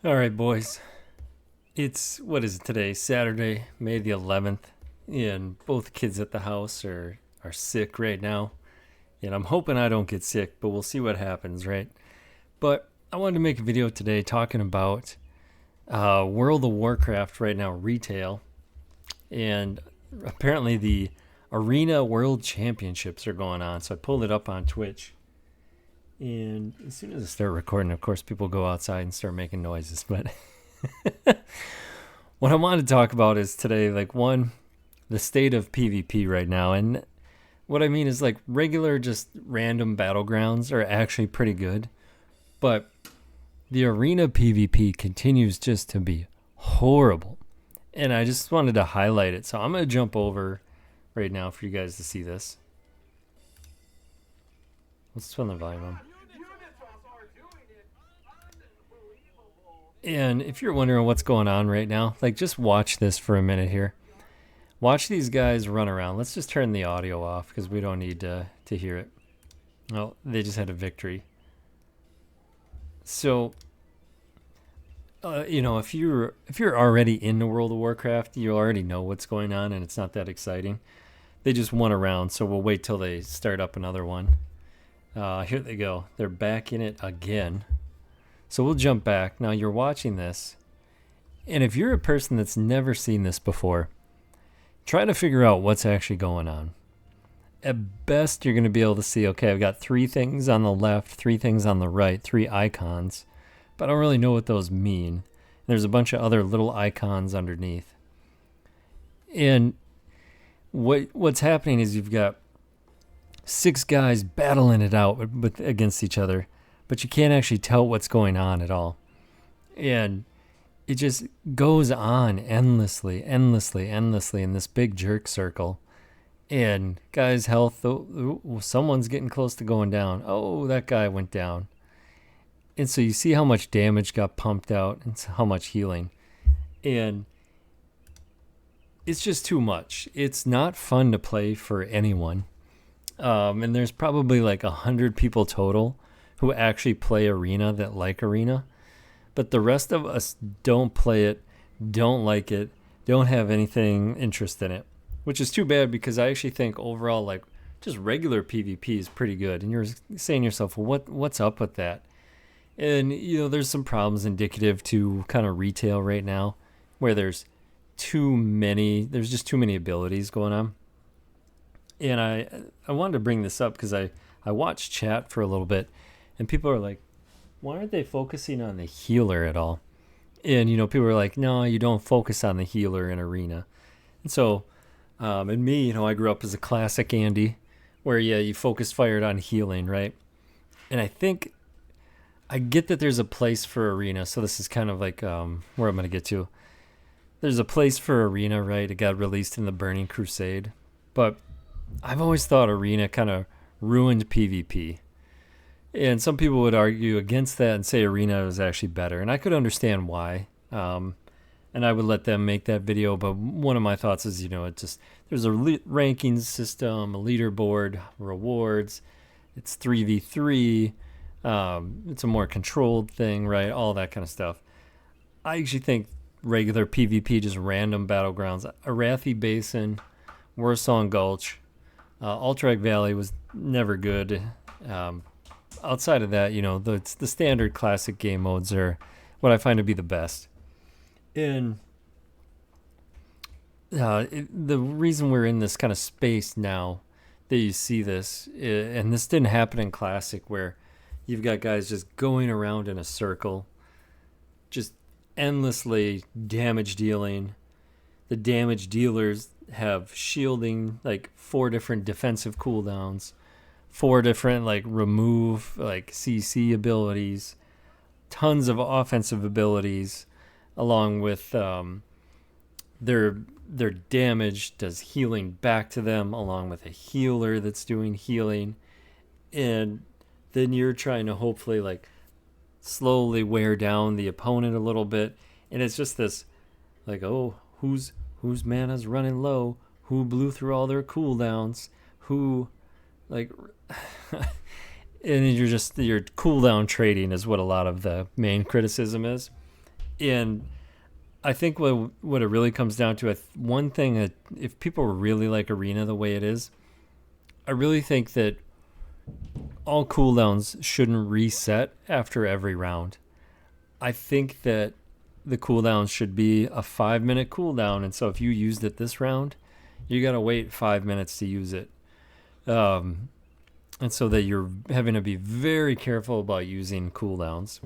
All right, boys. What is it today? Saturday, May the 11th, and both kids at the house are sick right now. And I'm hoping I don't get sick, but we'll see what happens, right? But I wanted to make a video today talking about World of Warcraft right now retail, and apparently the Arena World Championships are going on. So I pulled it up on Twitch, and as soon as I start recording, of course, people go outside and start making noises, but. What I wanted to talk about is today, like, one, the state of PvP right now. And what I mean is, like, regular, just random battlegrounds are actually pretty good. But the arena PvP continues just to be horrible. And I just wanted to highlight it. So I'm going to jump over right now for you guys to see this. Let's turn the volume on. And if you're wondering what's going on right now, like, just watch this for a minute here. Watch these guys run around. Let's just turn the audio off because we don't need to hear it. Well, they just had a victory. So, if you're already into World of Warcraft, you already know what's going on, and it's not that exciting. They just won a round, so we'll wait till they start up another one. Here they go. They're back in it again. So we'll jump back. Now you're watching this, and if you're a person that's never seen this before, try to figure out what's actually going on. At best, you're going to be able to see, okay, I've got 3 things on the left, 3 things on the right, 3 icons, but I don't really know what those mean. There's a bunch of other little icons underneath. And what's happening is you've got 6 guys battling it out against each other, but you can't actually tell what's going on at all. And it just goes on endlessly in this big jerk circle. And guys' health, someone's getting close to going down. Oh, that guy went down. And so you see how much damage got pumped out and how much healing. And it's just too much. It's not fun to play for anyone. And there's probably like 100 people total who actually play Arena that like Arena. But the rest of us don't play it, don't like it, don't have anything interest in it. Which is too bad because I actually think overall, like, just regular PvP is pretty good. And you're saying to yourself, well, what's up with that? And, there's some problems indicative to kind of retail right now where there's just too many abilities going on. And I wanted to bring this up because I watched chat for a little bit, and people are like, why aren't they focusing on the healer at all? And, people are like, no, you don't focus on the healer in Arena. And so, and me, I grew up as a classic Andy, where, you focus fired on healing, right? And I think I get that there's a place for Arena, so this is kind of like where I'm going to get to. There's a place for Arena, right? It got released in the Burning Crusade. But I've always thought Arena kind of ruined PvP. And some people would argue against that and say Arena was actually better. And I could understand why. And I would let them make that video. But one of my thoughts is, there's a ranking system, a leaderboard, rewards. It's 3v3. It's a more controlled thing, right? All that kind of stuff. I actually think regular PvP, just random battlegrounds, Arathi Basin, Warsong Gulch, Alterac Valley was never good. Outside of that, the standard classic game modes are what I find to be the best. And the reason we're in this kind of space now that you see this, and this didn't happen in classic, where you've got guys just going around in a circle, just endlessly damage dealing. The damage dealers have shielding, like 4 different defensive cooldowns, 4 different remove CC abilities, tons of offensive abilities, along with their damage does healing back to them, along with a healer that's doing healing. And then you're trying to hopefully slowly wear down the opponent a little bit, and it's just this whose mana's running low, who blew through all their cooldowns, who and you're cooldown trading is what a lot of the main criticism is. And I think what it really comes down to, one thing that if people really like Arena the way it is, I really think that all cooldowns shouldn't reset after every round. I think that the cooldown should be a 5-minute cooldown, and so if you used it this round, you gotta wait 5 minutes to use it. And so that you're having to be very careful about using cooldowns.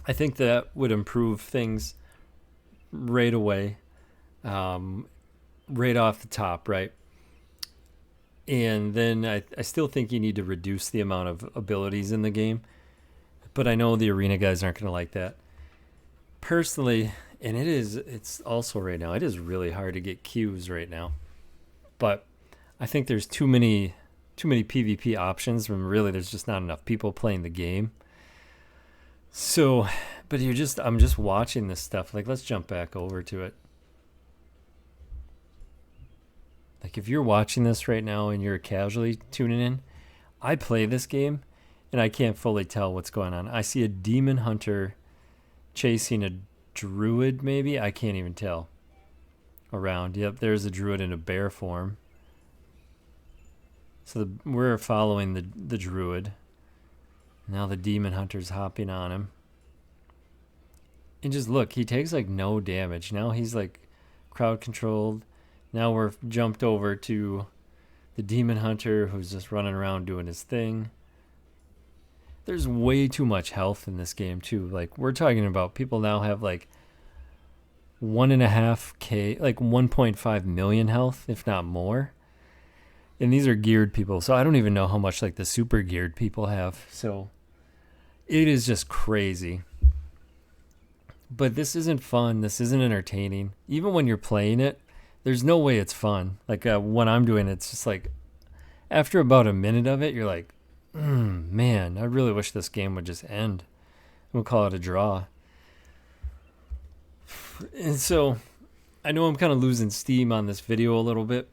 I think that would improve things right away, right off the top, right? And then I still think you need to reduce the amount of abilities in the game, but I know the Arena guys aren't going to like that. Personally, and it's also right now, it is really hard to get queues right now. But I think there's too many PvP options when really there's just not enough people playing the game. So, but I'm just watching this stuff. Like, let's jump back over to it. Like, if you're watching this right now and you're casually tuning in, I play this game and I can't fully tell what's going on. I see a demon hunter chasing a druid, maybe? I can't even tell. Around. Yep, there's a druid in a bear form. So we're following the druid. Now the demon hunter's hopping on him. And just look, he takes like no damage. Now he's like crowd controlled. Now we're jumped over to the demon hunter who's just running around doing his thing. There's way too much health in this game too. Like, we're talking about people now have like 1.5k, like 1.5 million health, if not more. And these are geared people, so I don't even know how much like the super geared people have. So it is just crazy. But this isn't fun. This isn't entertaining. Even when you're playing it, there's no way it's fun. Like when I'm doing it, it's just like after about a minute of it, you're like, man, I really wish this game would just end. We'll call it a draw. And so I know I'm kind of losing steam on this video a little bit,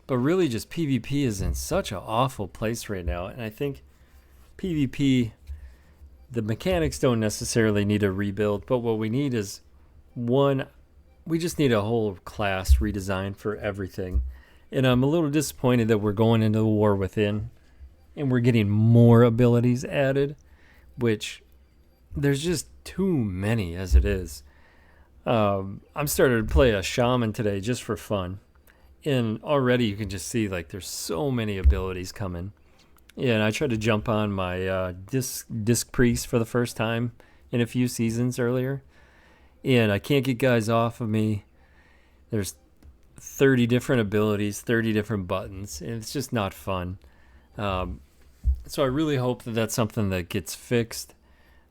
but really just PvP is in such an awful place right now. And I think PvP, the mechanics don't necessarily need a rebuild, but what we need is we just need a whole class redesign for everything. And I'm a little disappointed that we're going into the War Within and we're getting more abilities added, which there's just too many as it is. I'm starting to play a shaman today just for fun. And already you can just see like there's so many abilities coming. Yeah, and I tried to jump on my disc priest for the first time in a few seasons earlier. And I can't get guys off of me. There's 30 different abilities, 30 different buttons, and it's just not fun. So I really hope that that's something that gets fixed.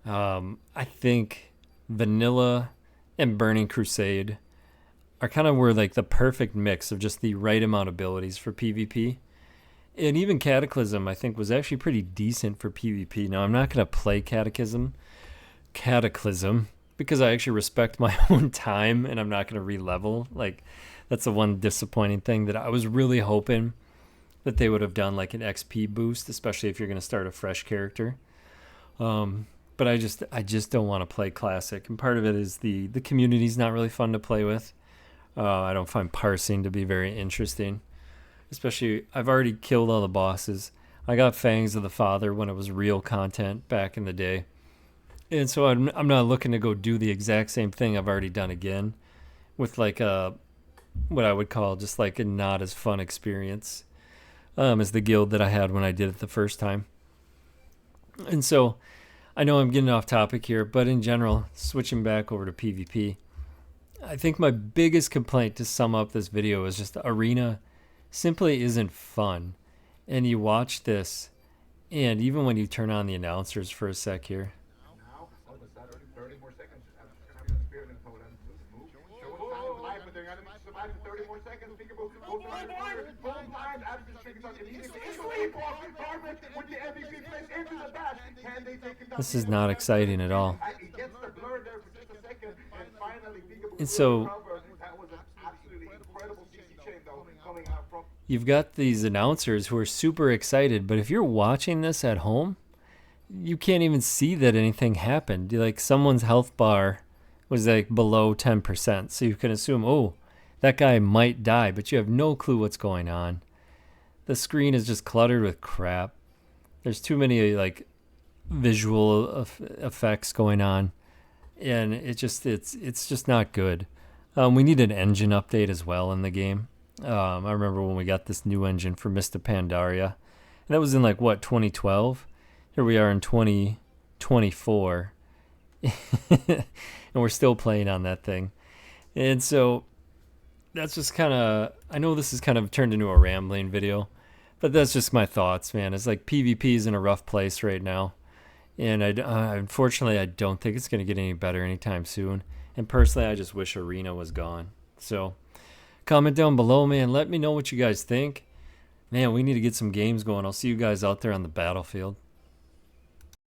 I think Vanilla and Burning Crusade are kind of were like the perfect mix of just the right amount of abilities for PvP. And even Cataclysm, I think, was actually pretty decent for PvP. Now, I'm not going to play Cataclysm because I actually respect my own time and I'm not going to re-level. Like, that's the one disappointing thing that I was really hoping that they would have done, like an XP boost, especially if you're going to start a fresh character. But I just don't want to play Classic. And part of it is the community's not really fun to play with. I don't find parsing to be very interesting. Especially, I've already killed all the bosses. I got Fangs of the Father when it was real content back in the day. And so I'm not looking to go do the exact same thing I've already done again with like what I would call just like a not as fun experience as the guild that I had when I did it the first time. And so I know I'm getting off topic here, but in general, switching back over to PvP, I think my biggest complaint to sum up this video is just the Arena simply isn't fun. And you watch this, and even when you turn on the announcers for a sec here. This is not exciting at all. And so you've got these announcers who are super excited, but if you're watching this at home, you can't even see that anything happened. Like someone's health bar was like below 10%. So you can assume, oh, that guy might die, but you have no clue what's going on. The screen is just cluttered with crap. There's too many like visual effects going on, and it's just not good. We need an engine update as well in the game. I remember when we got this new engine for Mista Pandaria, and that was in like what 2012. Here we are in 2024, and we're still playing on that thing. And so that's just kind of, I know this is kind of turned into a rambling video, but that's just my thoughts, man. It's like PvP is in a rough place right now. And unfortunately, I don't think it's going to get any better anytime soon. And personally, I just wish Arena was gone. So comment down below, man. Let me know what you guys think. Man, we need to get some games going. I'll see you guys out there on the battlefield.